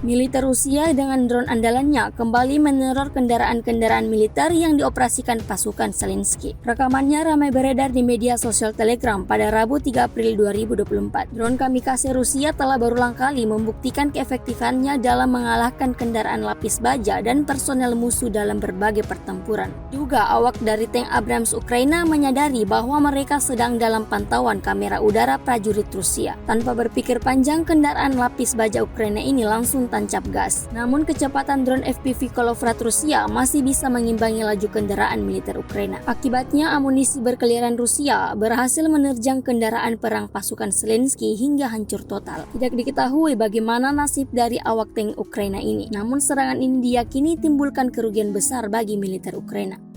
Militer Rusia dengan drone andalannya kembali meneror kendaraan-kendaraan militer yang dioperasikan pasukan Zelensky. Rekamannya ramai beredar di media sosial Telegram pada Rabu 3 April 2024. Drone kamikaze Rusia telah berulang kali membuktikan keefektifannya dalam mengalahkan kendaraan lapis baja dan personel musuh dalam berbagai pertempuran. Juga awak dari tank Abrams Ukraina menyadari bahwa mereka sedang dalam pantauan kamera udara prajurit Rusia. Tanpa berpikir panjang, kendaraan lapis baja Ukraina ini langsung tancap gas. Namun kecepatan drone FPV Kolovrat Rusia masih bisa mengimbangi laju kendaraan militer Ukraina. Akibatnya amunisi berkeliaran Rusia berhasil menerjang kendaraan perang pasukan Zelensky hingga hancur total. Tidak diketahui bagaimana nasib dari awak tank Ukraina ini. Namun serangan ini diyakini timbulkan kerugian besar bagi militer Ukraina.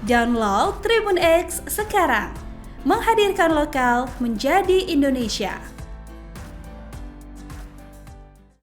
Download Tribun X sekarang, menghadirkan lokal menjadi Indonesia.